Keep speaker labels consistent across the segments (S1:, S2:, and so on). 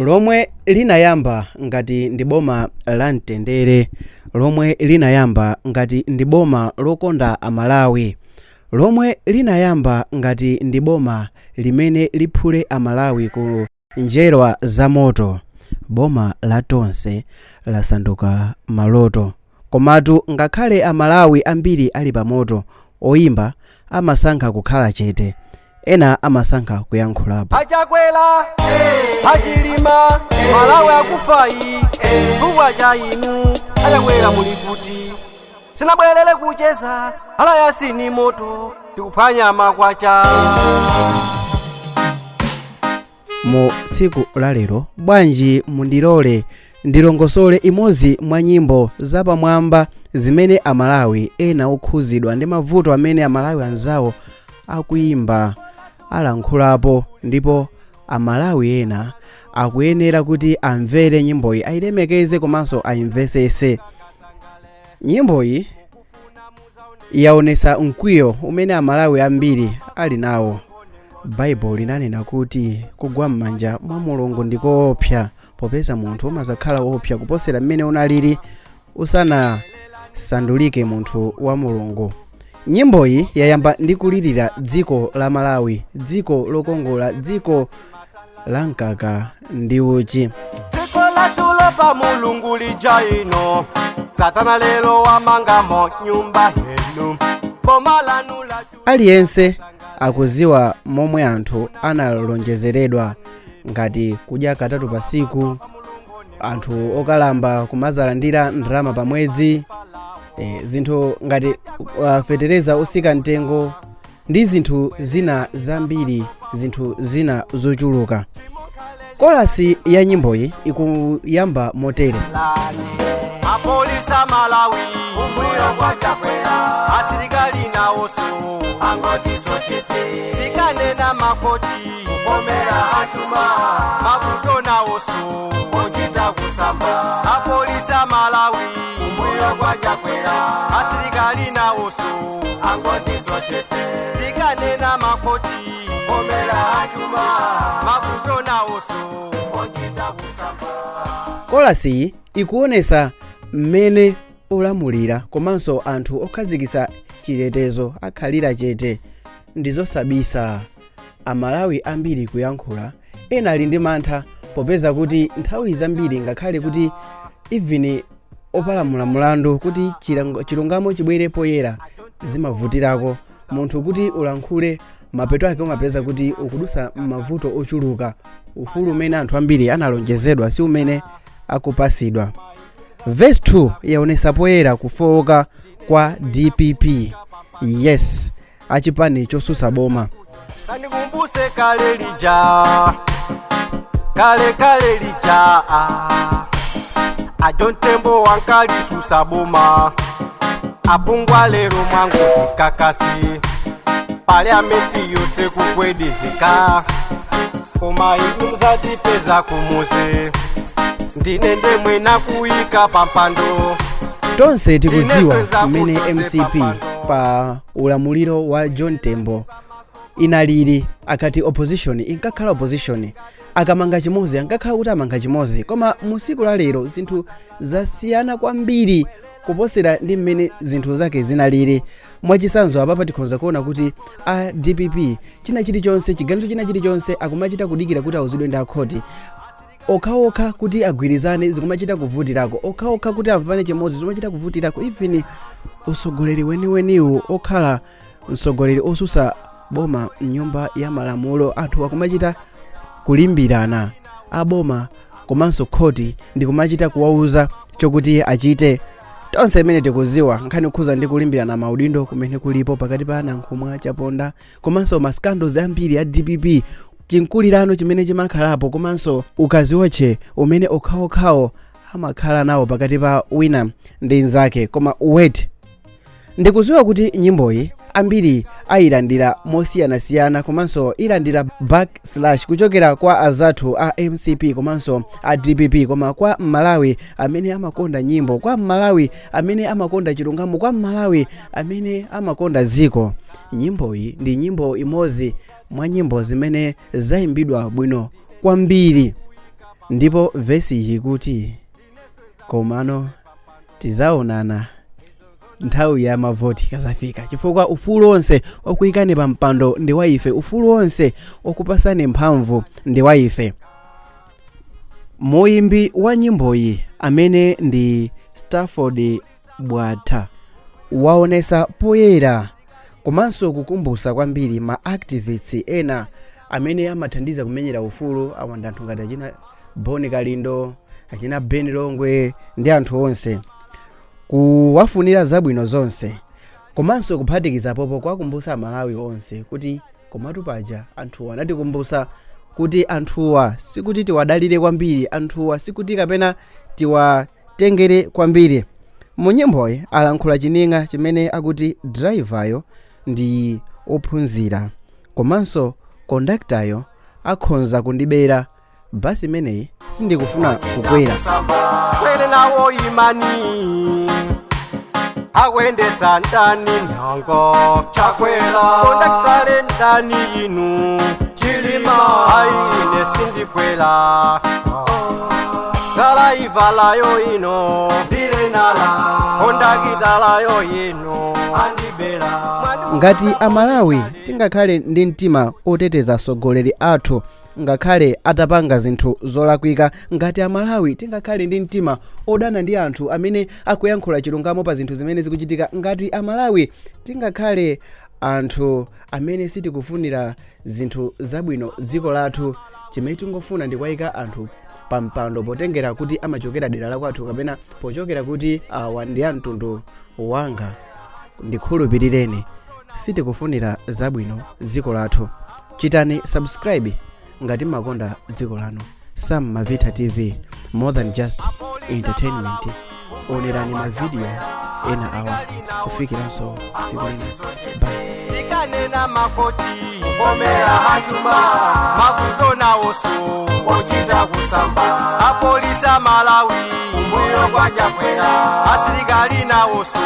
S1: lomwe linayamba ngati ndi boma la mtendere, lomwe linayamba ngati ndi boma lokonda amalawi, lomwe linayamba ngati ndi boma limene liphule amalawi ku njerwa za moto. Boma la Tonse lasanduka maloto, komatu ngakhale amalawi ambiri ali pamoto, oyimba amasankha kukhala chete, ena amasankha kuyankhulapo.
S2: Achakwela achilima malawi akufayi chifukwa cha inu. Achakwela muli kuti sinabwerere kucheza ala yasini moto tikuphwanya makwacha.
S1: Mu tsiku la lero bwanji mundilole ndilongosole imodzi mwa nyimbo zapamwamba zimene amalawi ena okhuzidwa ndi mavuto amene amalawi anzawo akuyimba alankhulapo, ndipo amalawi ena akuyenera kuti amvere nyimboyi, ayilemekeze komanso ayimvesese. Nyimboyi yaonesa mkwiyo umene amalawi ambiri ali nawo. Bible linanena kuti kugwa m'manja mwa Mulungu ndikoopsa, popeza munthu umazakhala woopsa kuposera mmene unalili usanasandulike munthu wa Mulungu. Nyimboyi yayamba ndi kulirira dziko la Malawi, dziko lokongola, dziko la mkaka ndi uchi.
S2: Dziko latulo pa Mulungu lija ino, Satana lero wamangamo nyumba henu.
S1: Aliyense akuziwa momwe anthu analonjezeredwa, ngati kudya katatu pa tsiku, anthu okalamba kumazalandira ndalama pa mwezi, zinthu ngati fetereza osika mtengo ndi zinthu zina zambiri, zinthu zina zochuluka. Kolasi ya nyimboyi ikuyamba motere:
S2: apolisa Malawi umbuyo kwa chakwera, asilikali na oso angoti sotete, tikanena makoti omera atuma, mavuto na oso ochita kusamba. Apolisa Malawi umbuyo kwa chakwera, asilikali na oso angoti sotete, tikanena makoti omera atuma, mavuto na oso ochita kusamba.
S1: Kolasi ikuonesa mmene olamulira komanso anthu okhazikitsa chitetezo akhalira chete. Ndizosabisa amalawi ambiri kuyankhula, ena ali ndi mantha popeza kuti nthawi zambiri ngakhale kuti even opalamula mulandu kuti chilungamo chibwere poyera zimavutirako. Munthu kuti ulankhule mapeto ake umapeza kuti ukudusa mavuto ochuluka. Ufulu umene anthu ambiri analonjezedwa si umene akupasidwa. Verse 2 yaonesa poyera kufooka kwa DPP. Yes, achipani chosusa boma.
S2: Kandikumbuse kale lija, kale lija, ajontembo wankali susa boma, apungwa lero mwangu kakasi, Parliamenti yose kukwedezeka, koma inu zatipeza kumuze, ndinende mwena kuika pampando.
S1: Tonse tikuziwa mmene MCP pa ulamuliro wa John Tembo inalili, akati opposition inkakhala opposition, akamanga chimozi ankakhala kuti amanga chimozi. Koma musiku la lero zinthu zasiyana kwambiri kuposera ndi mmene zinthu zake zinalili. Mwachisanzo apapa tikhonza kuona kuti a DPP china chilichonse, chiganizo china chilichonse akumachita kudikira kuti auzidwe ndi akhoti. Okhaokha kuti agwirizane zikumachita kuvutirako, okhaokha kuti amvane chimozi zimachita kuvutirako. Even usogoleri weniweniwu okhala usogoleri osusa boma mnyumba ya malamulo, anthu akumachita kulimbirana, aboma komanso khoti ndikumachita kuwauza chokuti achite. Tonse imene tikuziwa nkhani kukhuza ndi kulimbirana maudindo kumene kulipo pakati pa anankhumwa chaponda komanso maskandozi ambiri a DPP, chinkulirano chimene chimakhalapo komanso ukaziwotche umene okhaokhawo amakhala nawo pakati pa wina ndi nzake. Koma wait, ndikuziwa kuti nyimboyi ambiri ayilandira mosiyanasiyana komanso ilandira backslash kuchokera kwa azathu a MCP komanso a DPP, koma kwa Malawi amene amakonda nyimbo, kwa Malawi amene amakonda chilungamo, kwa Malawi amene amakonda dziko, nyimboyi ndi nyimbo imodzi mwa nyimbo zimene zayimbidwa bwino kwambiri. ndipo vesi iyi kuti komano tizaonana nthawi ya mavoti kazafika, chifukwa ufulu onse okuyikani pa mpando ndi wa ife, ufulu onse okupasani mphamvu ndi wa ife. Muimbi wa nyimboyi amene ndi Stafford Bwatha waonesa poyera komanso kukumbusa kwambiri ma activists ena amene amathandiza kumenyera ufulu awanda anthu ngati achina Boni Kalindo, achina Beni Longwe ndi anthu onse, kuwafunira zabwino zonse komanso kuphatikiza popo kwakumbusa Malawi onse kuti komatu paja anthuwa anatikumbusa kuti anthuwa sikuti tiwadalire kwambiri, anthuwa sikuti kapena tiwatengere kwambiri. Munyimboyi alankhula chininga chimene akuti driveryo ndi ophunzira komanso kondaktayo akhonza kundibera basi imeneyi sindikufuna kukwera.
S2: Kwene nawo imani akwendesa ndani nhango chakwela kondaktale ndani inu chilima aine sindikwela kala ivalayo ino ndirenala kondakitalayo ino andibela.
S1: Ngati Amalawi tingakhale ndi mtima oteteza asogoleri athu ngakhale atapanga zinthu zolakwika, ngati Amalawi tingakhale ndi mtima odana ndi anthu amene akuyankhula chilungamo pa zinthu zimene zikuchitika, ngati Amalawi tingakhale anthu amene sitikufunira zinthu zabwino dziko lathu, chimene tingofuna ndi kwayika anthu pa mpando potengera kuti amachokera dera la kwathu kapena pochokera kuti awa ndi amtundu wanga, ndikhulupirireni sitikufunira zabwino dziko lathu. Chitani subscribe ngati makonda dziko lanu. Sam Mavita TV, more than just entertainment. Onerani mavideo ena awa kufikiranso siku lina. Bye.
S2: Tikanena makoti omera hatuma mavuto na oso ochita kusamba apolisa Malawi mbuyo kwa chakwera asilikali na oso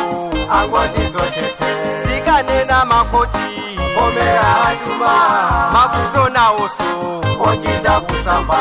S2: angwatisochete. Tikanena makoti omera hatuma mavuto na oso ochita kusamba